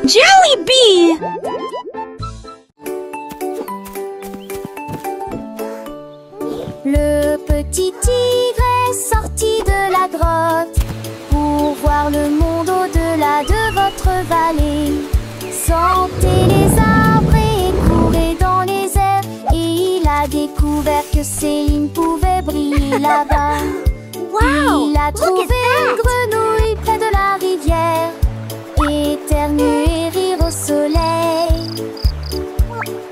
Jollibee! Le petit tigre est sorti de la grotte pour voir le monde au-delà de votre vallée. Sentez les arbres et courez dans les airs. Et il a découvert que Céline pouvait briller là-bas. Wow! Il a trouvé une grenouille près de la rivière, éternuer et rire au soleil.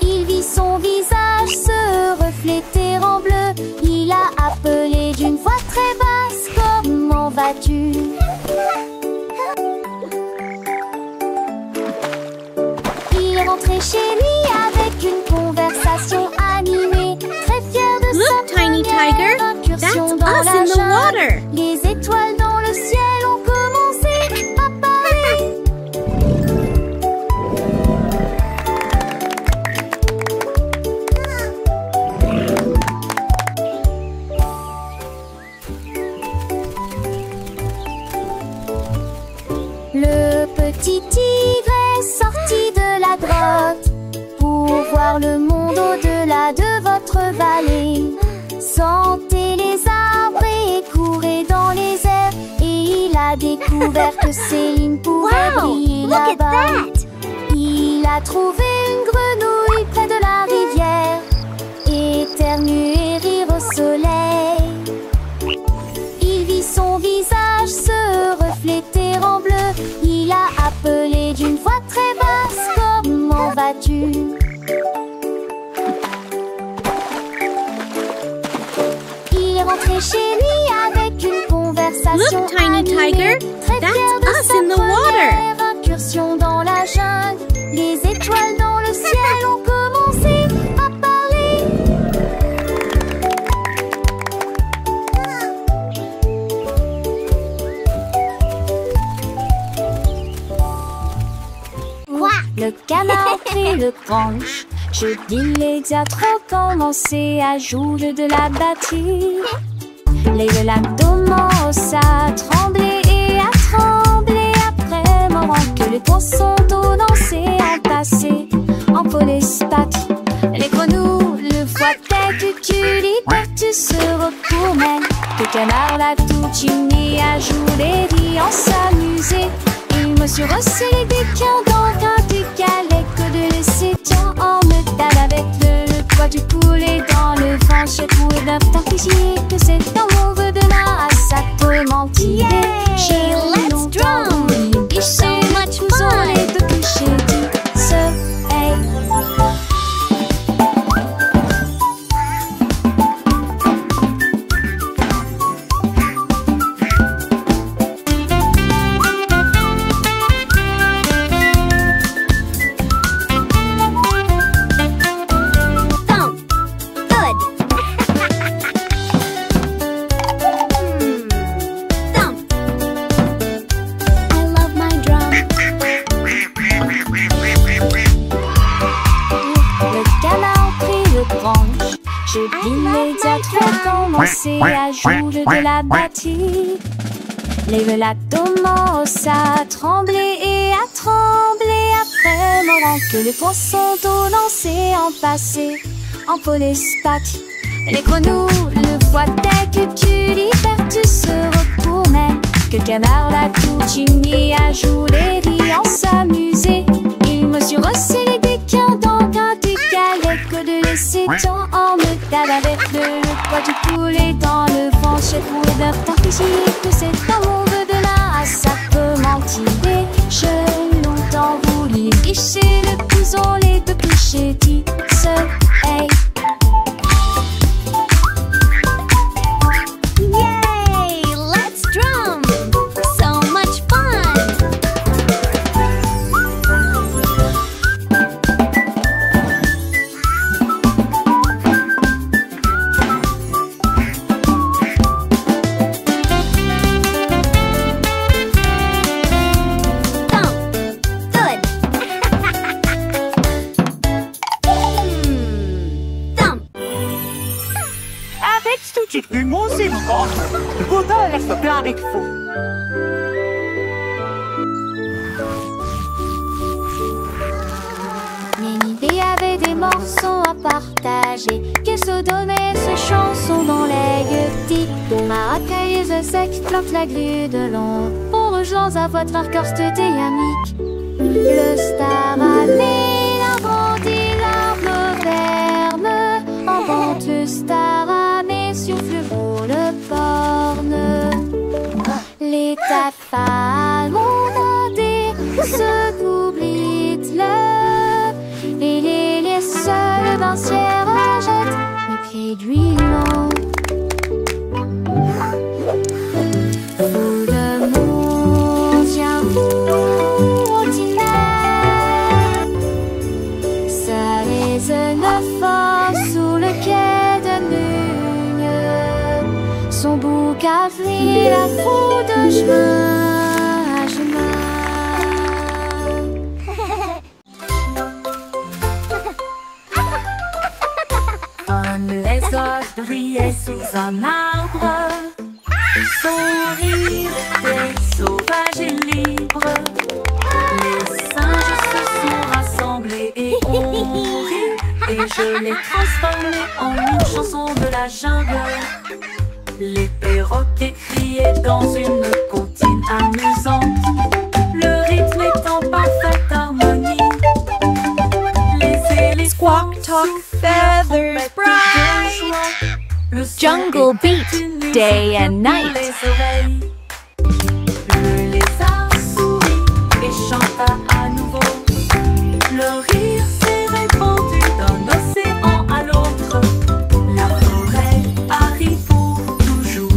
Il vit son visage se refléter en bleu. Il a appelé d'une voix très basse: comment vas-tu? Il est rentré chez lui avec une conversation animée, très fier de Look, sa Tiny Tiger, première incursion that's dans us la in the jungle. water. Les étoiles dans le ciel ont commencé à parler. Le petit tigre est sorti de la grotte pour voir le monde au-delà de votre vallée. Sentez les arbres et courez dans les airs. Et il a découvert que Céline pouvait briller là-bas. Il a trouvé une grenouille près de la rivière, éternuer et rire au soleil. Il vit son visage se refléter en bleu. Il a appelé d'une voix très basse: comment vas-tu? Il est rentré chez lui avec une conversation Look, Tiny animée, Tiger, très that's fier de us sa in the water. première incursion dans la jungle. Les étoiles dans le ciel ont commencé à parler. Le canard prit le branche. Je dis les diatres ont commencé à jouer de la batterie. Les lacs commencent à trembler et à trembler après moment que les poissons d'eau dansaient en passé, en polyspath. Les grenouilles le voient tête du partout se retournent. Le canard l'a tout uni à jouer et en s'amuser. Il me suis resserré des quins dans un décalé que de laisser tiens en me tape avec le poids du poulet dans le vent. J'ai trouvé d'un fichier que c'est un mauvais de là à sa tourmentille. Yay! Let's drum! It's so much fun! Les deux clichés du soleil. Thump! Good! Thump! I love my drum. Le canard prit le branche. Je dis les diatres ont commencé à jouer de la batterie. Les lacs commencent à trembler et à trembler après moment que les poissons d'eau dansaient en passé, en polyspath. Les grenouilles le voient tête du partout se retournaient. Que le canard l'a tout uni à jouer et en s'amuser. Il me suis resserré des quins dans un décalé que de laisser temps en me tape avec le poids du poulet dans le vent. J'ai trouvé d'un fichier que c'est un mauvais de là à sa commenter. J'ai longtemps voulu licher le couson, les deux clichés du soleil. Yay! Let's drum! So much fun! Thump! Good! Thump! Avec ce petit peu mon zébrant, le bonheur reste plein avec vous. fredonnait ses chansons dans les gueutis. Maracaïs sec flotte la grue de l'ombre. Pour rejoindre à votre arcorste dynamique. Le star a mis l'inventi l'arbre ferme. En vente le star a mis souffle pour le porne. Les taffales ont demandé ce qu'oublie le. Et les seuls bancières jettent les pieds d'huilant. Fou de monde, tiens vous au dîner. Ça résonne fort sous le quai de Mugne. Son bouc a pris la foule de chemin à chemin. Comme les oies brillaient sous un arbre, son rire était sauvage et libre. Les singes se sont rassemblés et ont ri, et je l'ai transformé en une chanson de la jungle. Les perroquets criaient dans une comptine amusante, le rythme est en parfaite harmonie. Les éléphants Squawk, talk, feathers, bright. Jungle beat, day and night. Le lézard sourit et chanta à nouveau. Le rire s'est répandu d'un océan à l'autre. La forêt arrive pour toujours.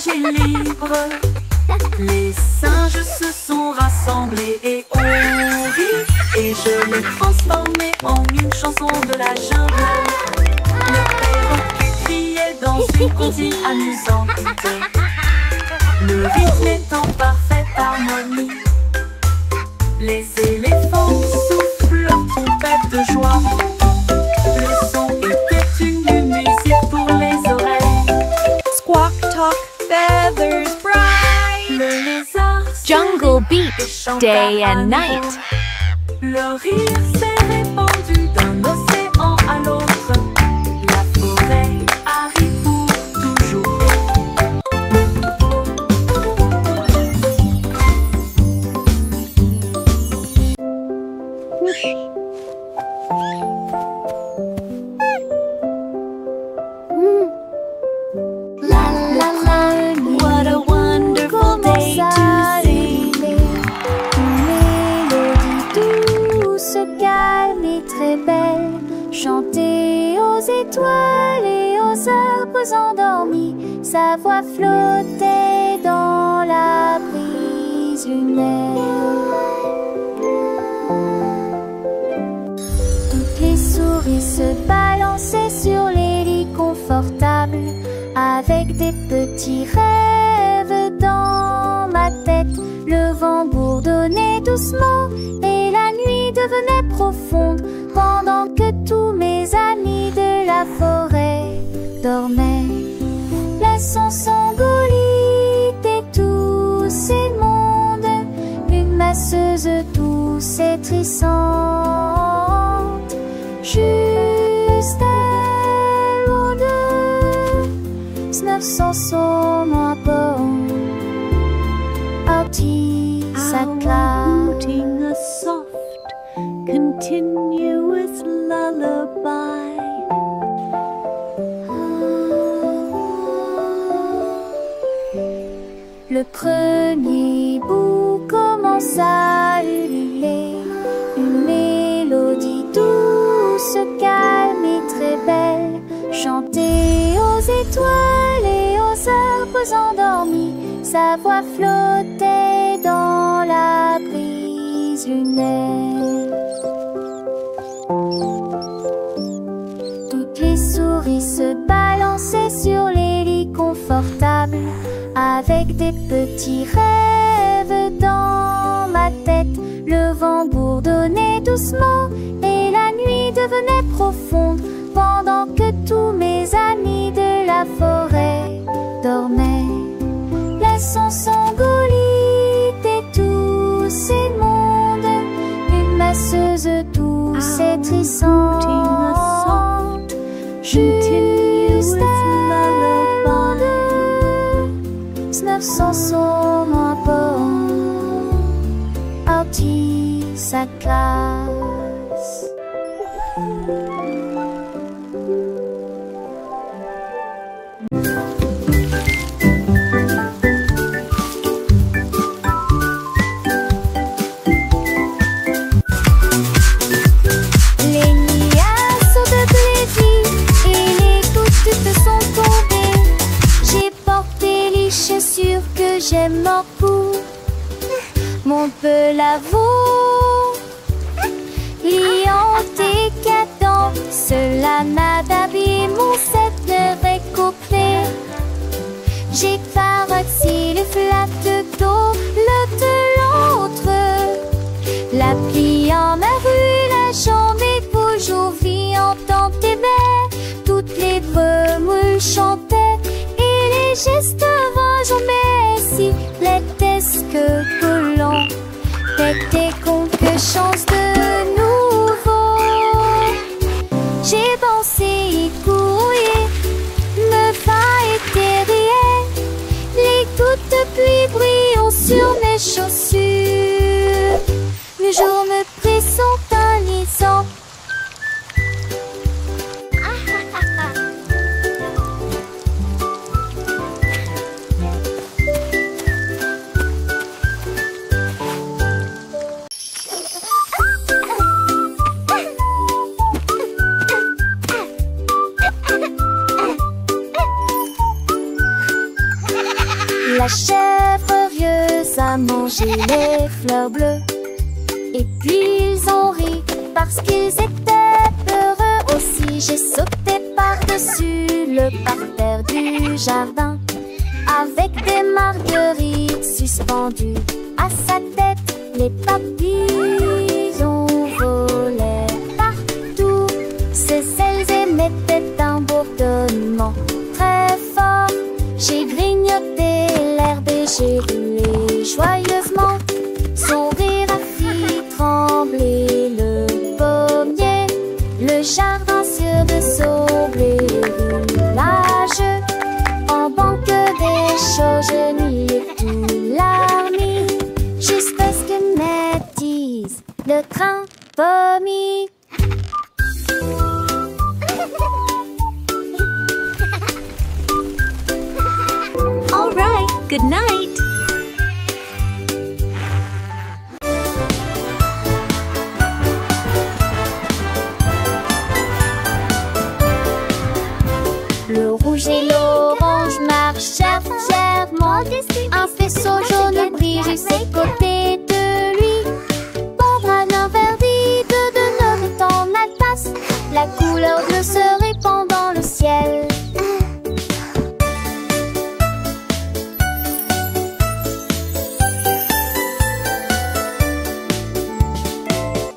Libre. Les singes se sont rassemblés et ont ri, et je l'ai transformé en une chanson de la jungle. Le perroquet criait dans une comptine amusante, le rythme est en parfaite harmonie. Les éléphants soufflent leur trompette de joie. Le son était une musique pour les oreilles. Squawk, talk, feathers, bright. Le lézard Jungle beat, chanta day à and nouveau. night. Le rire s'est répandu d'un océan à l'autre. La forêt arrive pour toujours. What a wonderful day to see. Une mélodie douce, calme et très belle, chantée aux étoiles et aux arbres endormis. Sa voix flottait dans la brise lunaire. Toutes les souris se balançaient sur les lits confortables, avec des petits rêves dans ma tête. Le vent bourdonnait doucement et la nuit devenait profonde, pendant que tous mes amis de la forêt dormaient. Laissons s'engolir et tous ces mondes, une masseuse douce et trissante, juste elle ou deux, 900 moins bon, Artie Outing a soft, continuous lullaby. Le premier bout commence à ululer, une mélodie douce, calme et très belle, chantée aux étoiles et aux arbres endormis. Sa voix flottait dans la brise lunaire. Toutes les souris se balançaient sur les lits confortables, avec des petits rêves dans ma tête. profonde, pendant que tous mes amis de la forêt dormaient. Laissons s'engolir tous ces mondes, une masseuse douce et trissante, juste avant de 900 son rapport, parti sa classe. Les liasses de plaisir et les gouttes sont tombées. J'ai porté les chaussures que j'aime pour mon peu lavaux, liant et cadent. Cela m'a d'habiller mon set de récoupler. J'ai caressé le flatte d'eau, le de l'autre, la pliant ma rue, la jambe est toujours viande dans tes baies. Toutes les remoules chantaient et les gestes enjambés si plaidesques que l'on était quelque chose de nouveau. J'ai pensé y courir, me faillir, les gouttes de pluie brillant sur mes chaussures. Le jour me pressent un lisant. La chèvre rieuse a mangé les fleurs bleues. Et puis ils ont ri parce qu'ils étaient heureux aussi. J'ai sauté par-dessus le parterre du jardin, avec des marguerites suspendues à sa tête. Les papillons volaient partout. Ses ailes émettaient un bourdonnement très fort. J'ai grignoté l'herbe et j'ai roulé joyeusement. Son rire a fait trembler le pommier, le jardin sur de sombres villages. En banque des champs, je nuis tout l'armée, jusqu'à ce que m'attise le train pommier. All right, good night. Le rouge et l'orange marchèrent fièrement. Un faisceau jaune brille juste à côté de lui. Barbara l'interdit de demeurer en Alsace. La couleur bleue se répand dans le ciel.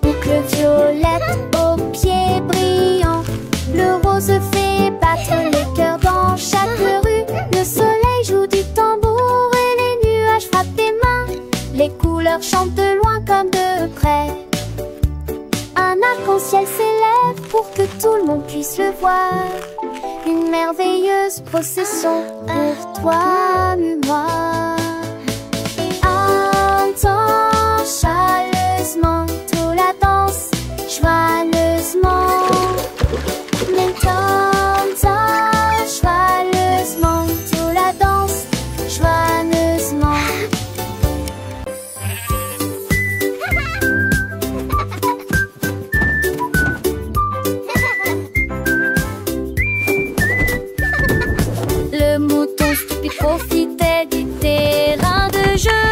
Boucle violette aux pieds brillants, le rose fait battre les cœurs dans chaque rue. Le soleil joue du tambour et les nuages frappent des mains. Les couleurs chantent de loin comme de près. Un arc-en-ciel s'élève pour que tout le monde puisse le voir. Une merveilleuse procession pour toi et moi. Entends chaleureusement toute la danse, joyeusement. Joyeusement, toute la danse, joyeusement. Le mouton stupide profitait du terrain de jeu,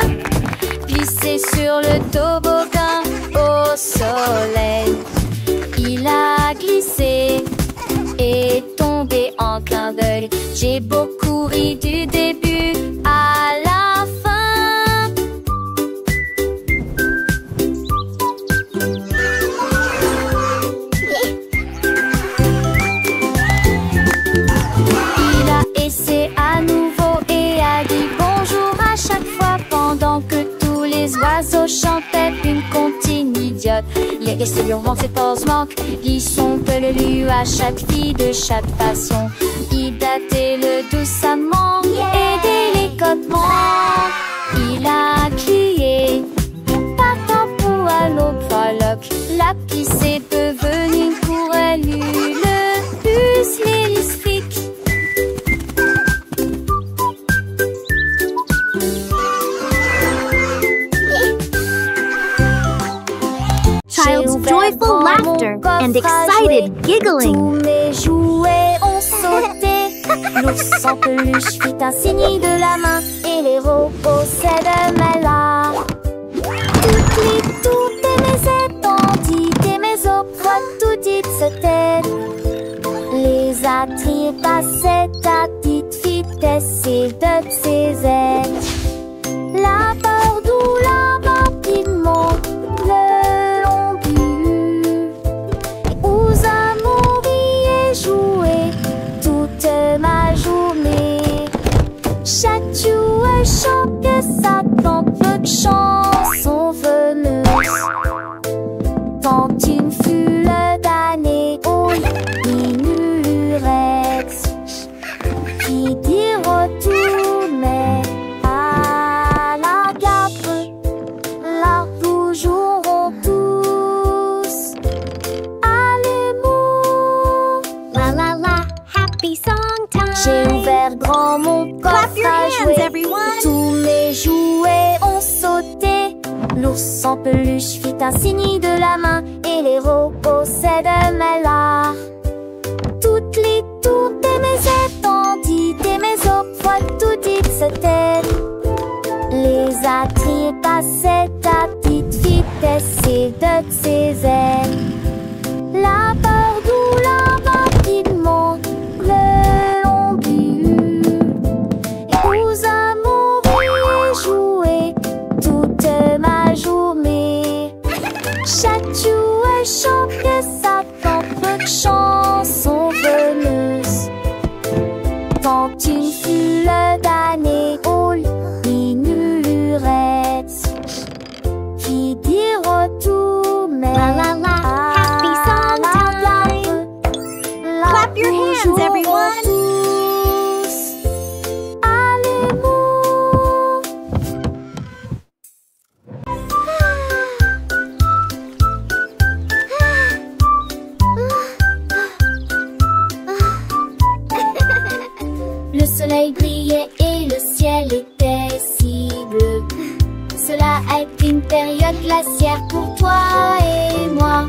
glissé sur le toboggan au soleil. Il a glissé et tombé en clin d'œil. J'ai beaucoup ri du début à la fin. Les gestes violents, ses forces manquent. Disons que le lieu à chaque fille de chaque façon. Idatez-le doucement et délicatement. Il a crié, partant pour à l'ophrologue. La pissée peut venir pour élu le plus lyrique. Child's joyful laughter and excited giggling. Tous mes jouets ont sauté. L'ours en peluche fit un signe de la main et les robots s'aident là. Toutes mes étendues et mes opres, tout dit se tête. Les attraits passaient à petite vitesse et de ses ailes. La peur d'où la rapidement le long but. Aux amours y joué toute ma journée. Chaque jouet chante que ça tente peu de chansons veneuses. Tant une foule d'années au ignorette qui dit retour mais à la gape là nous jouerons tous à l'amour. La la la, happy song time. J'ai ouvert grand mon coffre Clap your à hands, jouer. everyone. Tous mes jouets ont sauté. L'ours en peluche fit un signe de la main et les robots s'aident là. Toutes les tours de mes étendues et mes opres, tout dit se tête. Les attraits passaient à petite vitesse et de ses ailes. La peur d'où la rapidement le long but. Et aux amours y joué toute ma journée. Chaque jouet chante que ça tente peu de chansons veneuses. Tant une foule d'années au ignorette qui dit retour mais La la la, happy song time. Clap your hands, everyone. Tous à l'amour. Le soleil brillait et le ciel était si bleu. Cela a été une période glaciaire pour toi et moi.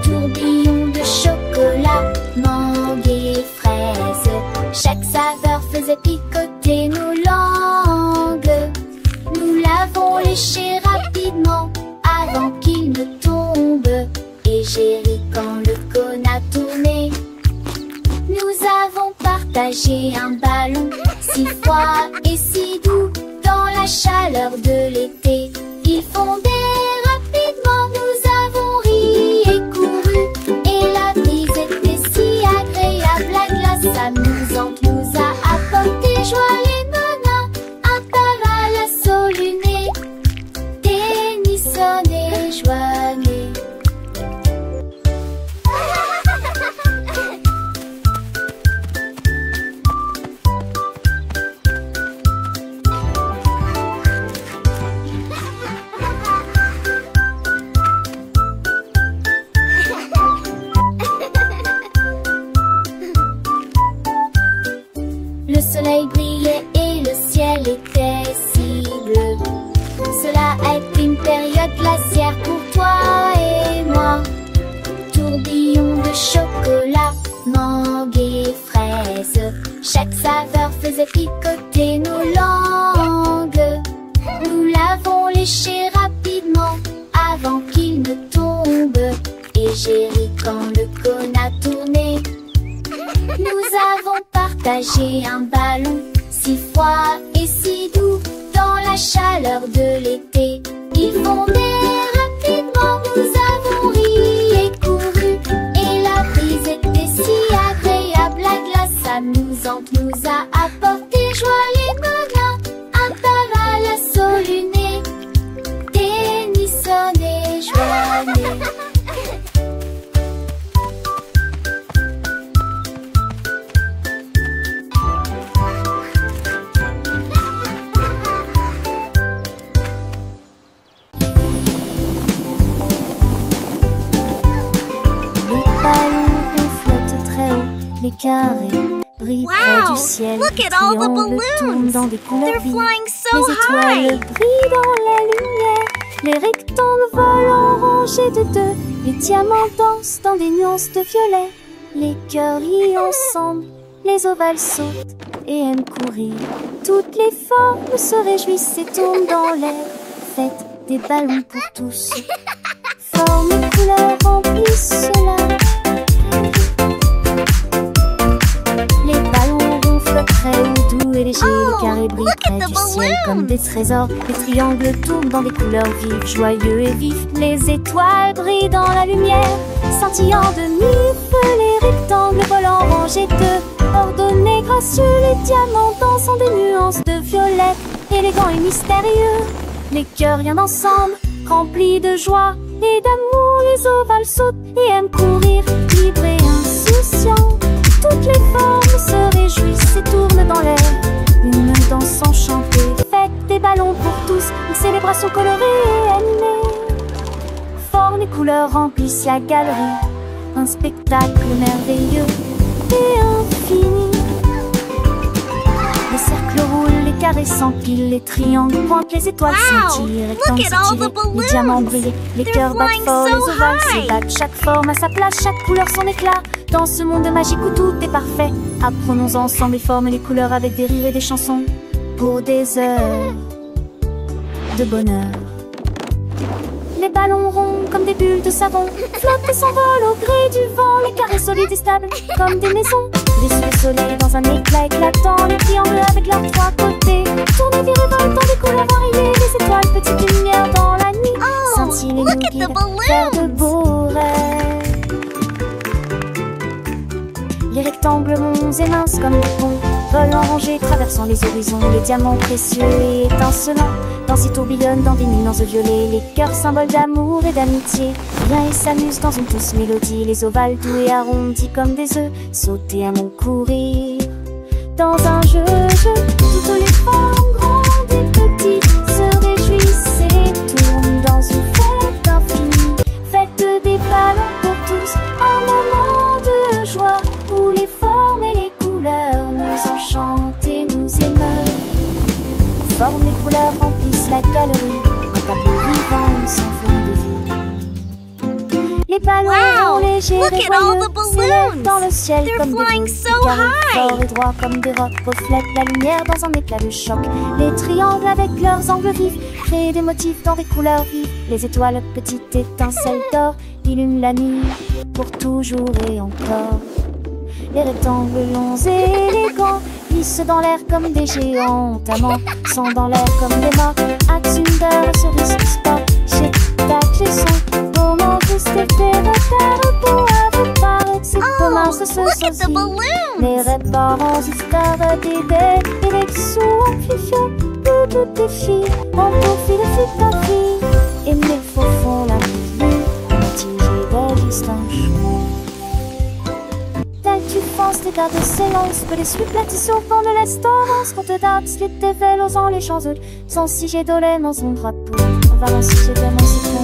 Tourbillon de chocolat, mangue et fraises. Chaque saveur faisait picoter nos langues. Nous l'avons léché rapidement avant qu'il ne tombe. Et j'ai ri quand le cône a tourné. Nous avons partagé un ballon si froid et si doux dans la chaleur de l'été. Il fondait rapidement, nous avons ri et couru. Et la brise était si agréable, la glace amusante nous a apporté joie et bonheur. Un paval à soluné, Tennyson et joigneux. Le soleil brillait et le ciel était si bleu. Cela a été une période glaciaire pour toi et moi. Tourbillon de chocolat, mangue et fraises. Chaque saveur faisait picoter nos langues. Nous l'avons léché rapidement avant qu'il ne tombe. Et j'ai ri quand le cône a tourné. Nous avons partagé un ballon si froid et si doux dans la chaleur de l'été. Il fondait rapidement, nous avons ri et couru. Et la brise était si agréable, la glace amusante nous a apporté joie et bonheur. Un paval à soluné, Tennyson et joigneux. carrés brillent près du ciel. Look at all the Triangles tournent balloons. dans des couleurs They're vives. flying so Les étoiles high. brillent dans la lumière. Les rectangles volent en rangées de deux. Les diamants dansent dans des nuances de violet. Les cœurs rient ensemble. Les ovales sautent et aiment courir. Toutes les formes se réjouissent et tournent dans l'air. Faites des ballons pour tous. Formes et couleurs remplissent cela. Les ballons ronds flottent très haut, doux et légers. Les carrés brillent look at près the du ciel balloons. comme des trésors. Les triangles tournent dans des couleurs vives, joyeux et vifs. Les étoiles brillent dans la lumière, scintillant de mille feux. Les rectangles volent en rangées de ordonnés, gracieux. Les diamants dansent en des nuances de violet, élégants et mystérieux. Les cœurs viennent ensemble, remplis de joie et d'amour. Les ovales sautent et aiment courir, libres et insouciants. Toutes les formes se réjouissent et tournent dans l'air. Une danse enchantée, faites des ballons pour tous. Une célébration colorée et animée. Formes et couleurs remplissent la galerie. Un spectacle merveilleux et infini. Les cercles roulent, les carrés s'empilent, les triangles pointent, les étoiles scintillent, les rectangles look at all the s'étirent, les balloons. diamants brillent, les They're cœurs battent flying fort, so les ovales high. se battent, chaque forme à sa place, chaque couleur son éclat. Dans ce monde magique où tout est parfait, apprenons ensemble les formes et les couleurs avec des rires et des chansons pour des heures de bonheur. Les ballons ronds comme des bulles de savon flottent et s'envolent au gré du vent. Les carrés solides et stables comme des maisons. Les soleils dans un éclat éclatant. Les triangles avec leurs trois côtés tournent et virevoltent dans des couleurs variées. Les étoiles, petites lumières dans la nuit, scintillent et nous look at the guident balloons. vers de beaux rêves. Les rectangles ronds et minces comme des ponts volent en rangées, traversant les horizons. Les diamants précieux et étincelants dansent et tourbillonnent dans des nuances de violet. Les cœurs symboles d'amour et d'amitié viennent et s'amusent dans une douce mélodie. Les ovales doux et arrondis comme des œufs sautent et aiment courir dans un jeu. Toutes les formes grandes et petites se réjouissent et tournent dans une fête infinie. Faites des ballons pour tous, un moment de joie où les formes et les couleurs nous enchantent et nous émeuvent. Formes et couleurs remplissent la galerie, un tableau vivant, une symphonie de vie. Les ballons Wow, légers look et at all joyeux the s'élèvent balloons. dans le ciel They're comme des flying boules. so Les carrés high. forts et droits comme des rocs reflètent la lumière dans un éclat de choc. Les triangles avec leurs angles vifs créent des motifs dans des couleurs vives. Les étoiles, petites étincelles d'or, illuminent la nuit pour toujours et encore. Les rectangles longs et élégants glissent dans l'air comme des géants. Amants sont dans l'air comme des morts. Axunder, cerise, sport, chez tac, chez son. Moment juste effet repère pour avec paraître. C'est commun, ce look at the sosie. balloons. Les réparants, histoires d'idées, et les sous amplifiés. Toutes les filles, on profite de fit ta vie. Et mes faux font la vie, mitigée de distance. Tu penses tes dates de silence, que les suppletitions font de l'espérance. Quand te dates, slip tes vélos en les champs de sans si j'ai dolé dans son drapeau. On va lancer chez toi, mon citron.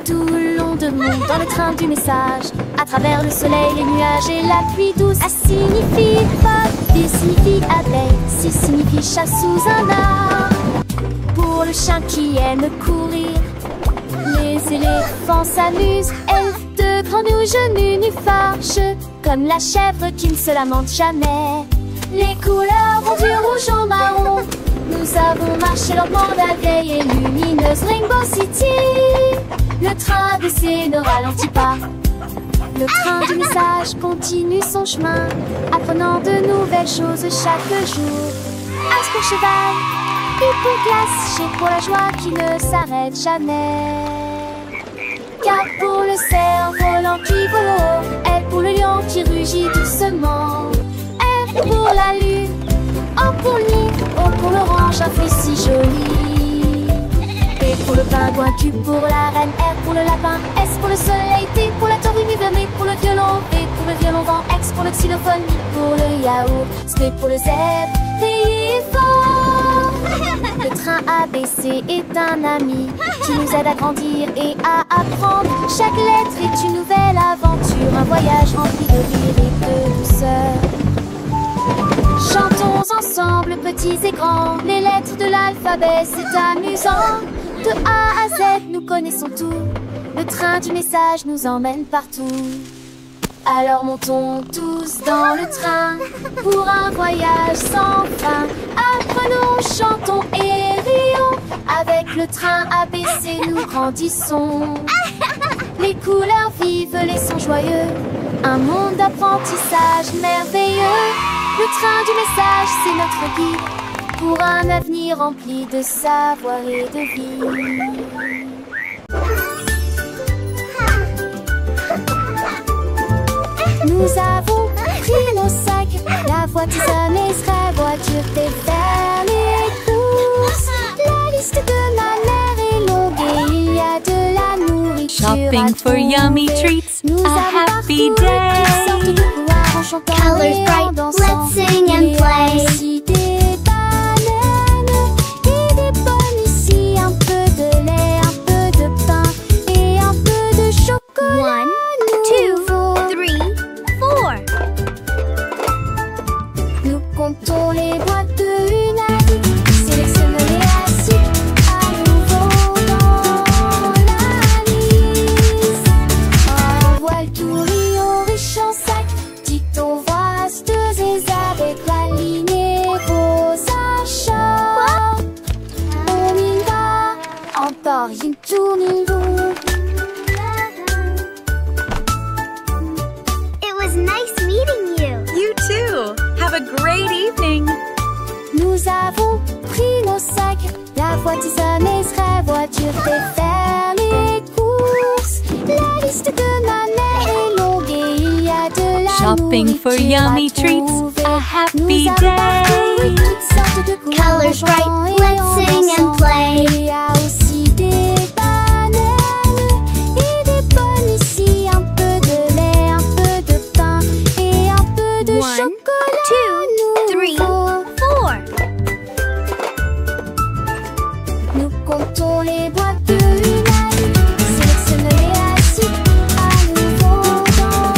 Tout le long de monde dans le train du message, à travers le soleil, les nuages et la pluie douce. A signifie pas, B signifie abeille, C signifie chat sous un arbre. Pour le chien qui aime courir, les éléphants s'amusent. Elfe de grands nus genoux nus fâcheux, comme la chèvre qui ne se lamente jamais. Les couleurs vont du rouge au marron. Nous avons marché lentement la vieille et lumineuse Rainbow City. Le train d'essai ne ralentit pas. Le train du message continue son chemin, apprenant de nouvelles choses chaque jour. As pour cheval, U pour glace, G pour la joie qui ne s'arrête jamais. K pour le cerf-volant qui vole haut, L pour le lion qui rugit doucement. F pour la lune, O pour le nid, O pour l'orange, un fruit si joli. P pour le pingouin, Q pour la reine, R pour le lapin, S pour le soleil, T pour la tortue, M pour le violon, V pour le violon vent, X pour le xylophone, I pour le yaourt, S pour le zèbre, T fort. Le train ABC est un ami qui nous aide à grandir et à apprendre. Chaque lettre est une nouvelle aventure, un voyage rempli de rire et de douceur. Chantons ensemble, petits et grands, les lettres de l'alphabet, c'est amusant. De A à Z, nous connaissons tout. Le train du message nous emmène partout. Alors montons tous dans le train pour un voyage sans fin. Apprenons, chantons et rions. Avec le train ABC, nous grandissons. Les couleurs vives, les sons joyeux. Un monde d'apprentissage merveilleux. Le train du message, c'est notre guide pour un avenir rempli de savoir et de vie. Nous avons pris nos sacs, la voiture sera voiture des fermes et courses. La liste de ma mère est longue et il y a de la nourriture. Shopping for yummy treats, a happy day. Colors bright, let's sing and play. Aussi des bananes et des pommes ici, un peu de lait, un peu de pain et un peu de chocolat. 1, 2, 3, 4. Nous comptons les boîtes de une à une, sélectionnons-les assis à nouveau dans la liste. Un voile tout riant, riche en sac, dicton vasteuse et avec aligner vos achats. On y va, en Paris tourne nous. It was nice meeting you. You too. Have a great evening. Nous avons pris nos sacs, la voiture sera voiture des fermes et courses. La liste de ma mère est longue et il y a de la Shopping for nourriture yummy à treats, trouver. a happy Nous avons parcouru day. toutes sortes de couleurs, Colors bright, en chantant et let's en sing and dansant. play. Il y a aussi des bananes et des pommes ici, un peu de lait, un peu de pain et un peu de 1, chocolat. 2, 3, nouveau. 4. Nous comptons les boîtes de une à une, sélectionnons-les assis à nouveau dans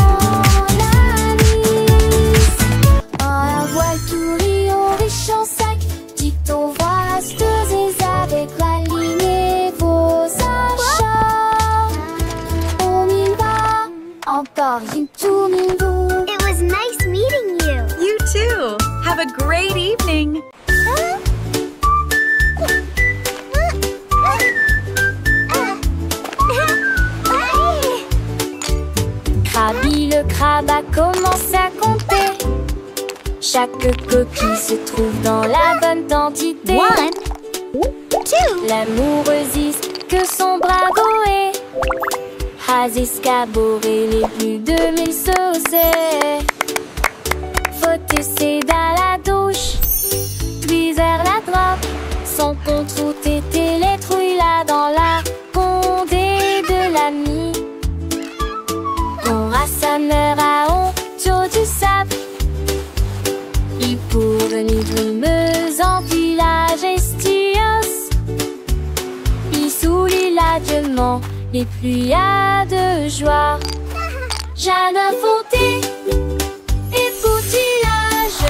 la liste. Un voile tout riant, riche en sac, dicton vasteuse et avec aligner vos achats. On y va, encore une tournée-vous. It was nice meeting you. You too. Have a great evening. Krabi le crabe a commencé à compter. Chaque coquille se trouve dans la bonne quantité. 1, 2. L'amoureuse que son bravo est. Has escaboré les plus de 1000 saucés. Faut essayer dans la douche, puis vers la droite. Son compte route était les trouilles là dans la condé de l'ami. Ton rassembleur à honte du sable. Il pour venir brumeuse en village estios. Il soulit largement les pluies à de joie. Jeanne a fondé et poutillage.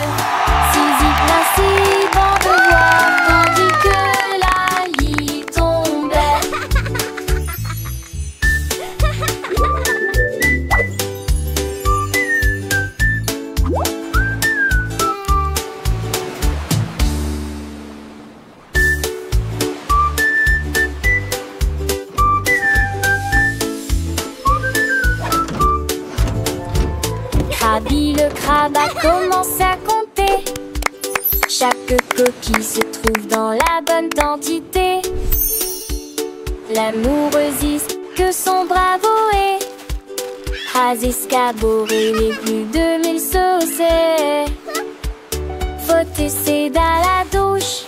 Saisie principe en devoir tandis que la lit tombait. Krabi le crabe a commencé à compter. Chaque coquille se trouve dans la bonne quantité. L'amoureuse que son bravo est. Has escaboré les plus de 1000 saucés. Faut essayer dans la douche,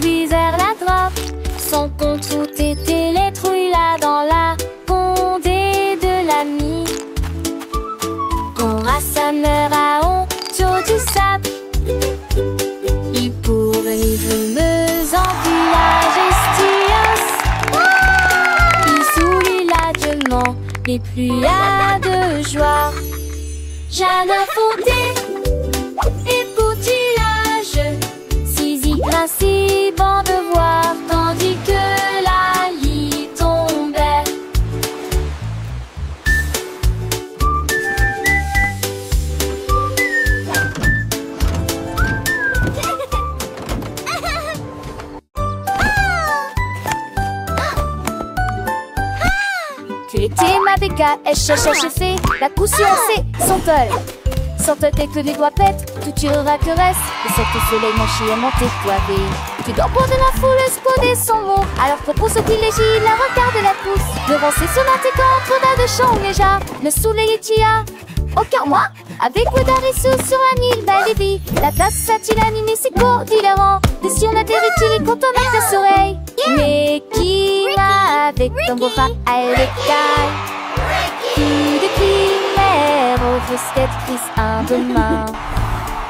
puis vers la droite. Son compte route était les trouilles là dans la condé de l'ami. Qu'on rassembleur à honte du sable. Il pour venir me et plus y a de joie. Jardin fondé et poutillage, Zizi grinçait, bon de voir, tandis que la lie tombait. Tu étais ma béca, fait la cousue son tol. Sans te tes que les doigts pètent, tout tu caresse. Et sur le soleil, mon chien monté poivé. Tu dors pour de la foule, esconder son mot. Alors que pour ce qui légit, la regarde la pousse. Devant ses sonates contre d'un de chant déjà. Le soleil est a aucun moi. Avec Ouedarisou sur un île, belle et vie. La place a-t-il animé ses cours d'hilarant. Et si on atterrit-il, quand on a des oreilles. Mais qui va avec ton beau rat à l'écaille? Qui de primaire au fusquette prise un demain.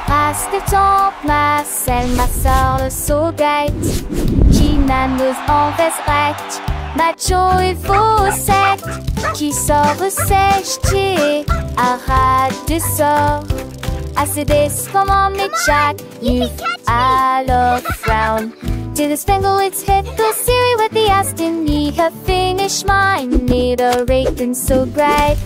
Race de temps, Marcel, ma soeur, le saugate. Qui n'annonce en veste macho et faussette. Qui sort sèche, arrête de sort. Assez des comment mais Jack, you alors frown. To the spangle its hit the Siri with the Aston need her finish mine need a rating so bright.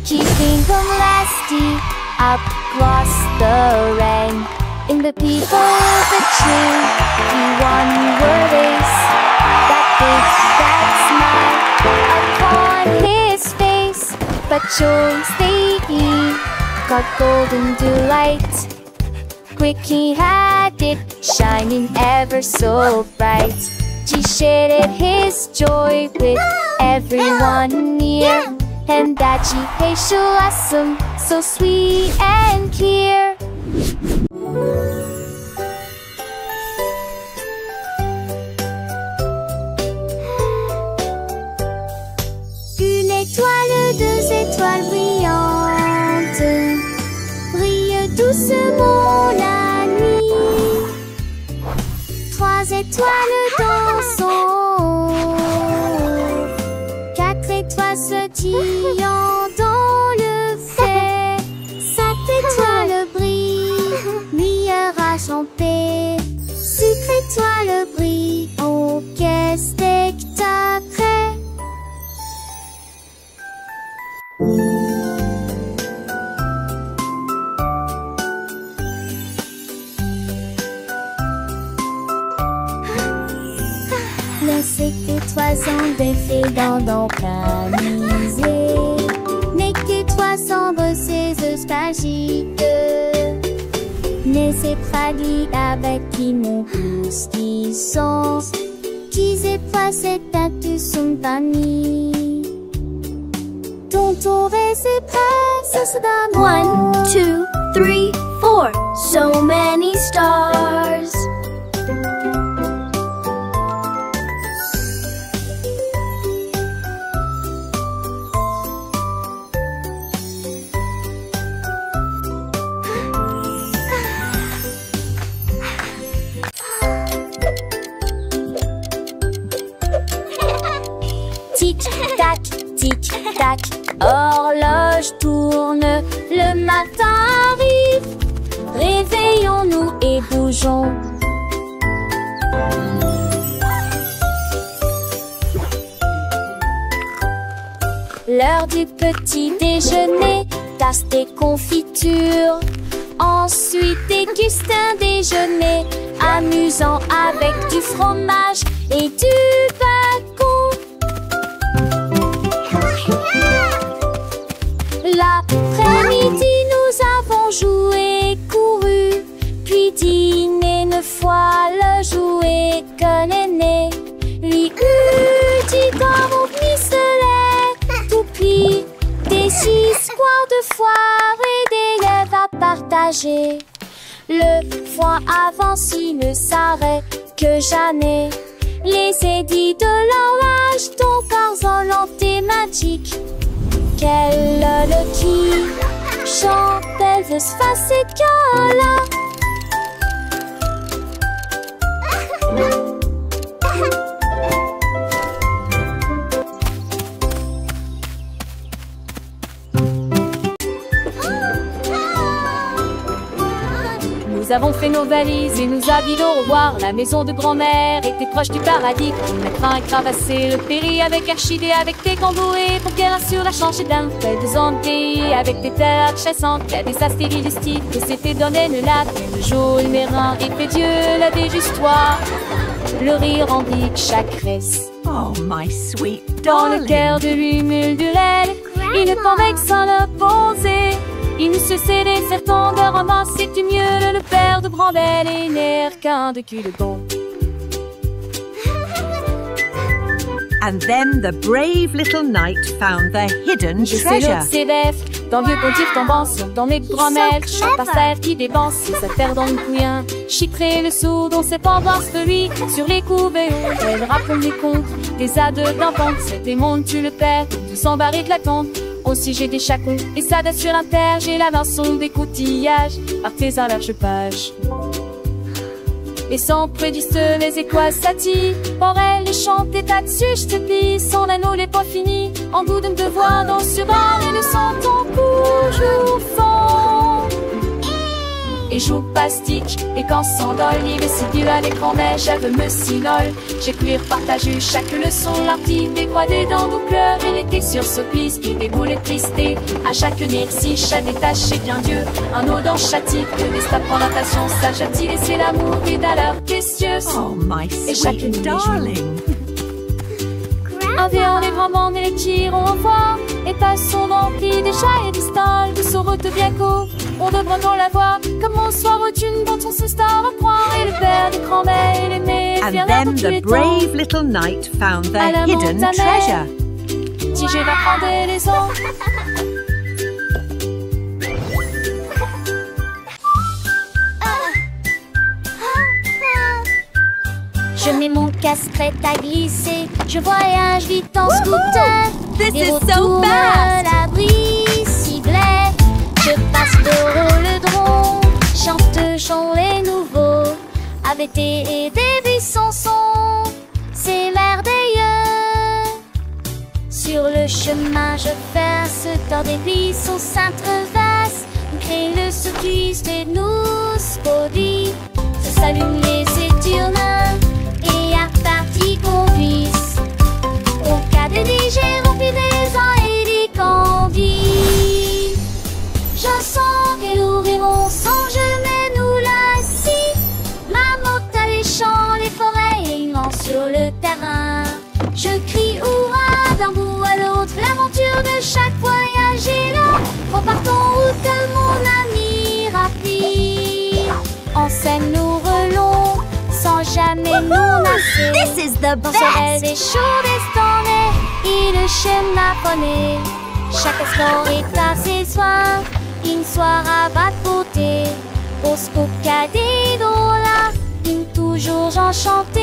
Keeping them lasty up across the rain. In the people of the tree, he one word is that big, that smile upon his face. But choice they eat got golden delight. Quick he had it, shining ever so bright. He shared his joy with everyone near. And that she hey awesome, so sweet and clear. Une étoile, deux étoiles brillantes brillent doucement la nuit. Trois étoiles dansant, quatre étoiles sautillant dans le fait. Cinq étoiles brillent, mirage en paix. Six étoiles brillent, oh quel spectacle! Les étoiles sont défaites dans camisé. N'est que toi sombres ces espagiques. Mais c'est traduit avec qui mon pouce qui sont. Qui c'est pas cette tête son banni. Ton tour et ses presses d'un 1, 2, 3, 4. So many stars. Tic-tac, tic-tac, horloge tourne, le matin arrive. Réveillons-nous et bougeons. L'heure du petit déjeuner, tasse des confitures. Ensuite déguste un déjeuner amusant avec du fromage et du bacon. L'après-midi, nous avons joué, couru, puis dîné 9 fois le jouet que l'aîné lui eut dit comme au pistolet, tout pis, des histoires de foire et des lèvres à partager. Le foin avance, il ne s'arrête que jamais. Les édits de l'orage, ton corps volanté magique. Quelle le qui chante, elle veut se passer de là. Nous avons fait nos valises et nous habillons au revoir. La maison de grand-mère était proche du paradis. On a craint et cravassé le péri avec Archidée, avec tes camboués pour qu'elle assure la change d'un fait des pays avec tes terres chassantes. Il y a des astéries du style que s'était donné le lac. Le jour, le mérin et fait Dieu la déjustoire. Le rire remplit chaque reste. Oh, my sweet Dans le darling. cœur de l'humule du lait, il ne convainc sans le poser. Il ne se cédait certain de romance, c'est-tu mieux le père de Brambelle et n'air qu'un de cul de bon. And then the brave little knight found the hidden Je sais treasure. l'autre s'évève, dans vieux contifs tombant sur dans mes grand-mères, chante par terre qui dépense, sa terre dans le couillin. Chitré le sourd dont ses pendances de lui, sur les couvées hauts, elle raconte des contes, des ades d'enfants, c'est des mondes, tu le perds, tu s'embarrer de la tombe. Aussi j'ai des chacons, et ça date sur l'inter, j'ai la maçon des coutillages, artisan large page. Et sans prédiste les étoiles s'attirent, pour elle les chante des tas dessus, je te plie, son anneau n'est pas fini, en goût de me devoir dans sur elle, et le sentant toujours fond. Et joue pastique, et quand s'endole, il est si dur à l'écran, mais j'avais me sinole. J'ai cuire partagé chaque leçon, l'artiste décroisée dans nos cœurs, elle était sur ce piste, qui déboule tristé. À chaque si chat détaché bien Dieu, un eau dans chatique, que des stapes en natation, sage a-t-il laissé l'amour, et d'alors précieuse. Oh, my Et chaque sweet nuit, darling. un viande les grands bandes et les tirons au fort, et passons remplis des chats et des stalles, de saurote bien court. On devrait non la voir, comme on soir une dont on se star à croire, et le père des grands-mères et les mères, And then the brave little knight found the À la hidden montagne. treasure. Si je vais prendre les eaux. Je mets mon casquette à glisser. Je voyage vite en scooter. This Et is retourne so fast. l'abri ciblé. Je passe de rôle-dron. Chante chant les nouveaux. Avec et des buissons. C'est merveilleux. Sur le chemin, je verse dans des buissons s'intreversent. Crée le saucisse et nous spodie. Se s'allument les éturnins. Et à partie qu'on puisse. Au cas de digérer, on fait des ans et des candies. Je sens qu'elle ouvre mon sang, je mets nous là si. Ma motte à les champs, les forêts et immense sur le terrain. Je crie hurrah d'un bout à l'autre, l'aventure de chaque voyage est là. Repartons où que mon ami rapide. En scène nous relons, sans jamais nous masser. This is the Dans ce rêve best. des chauds destonnés, et le schéma connaît. Chaque sport est à ses soins, une soirée à beauté. Au scoop cadet là, une toujours enchanté.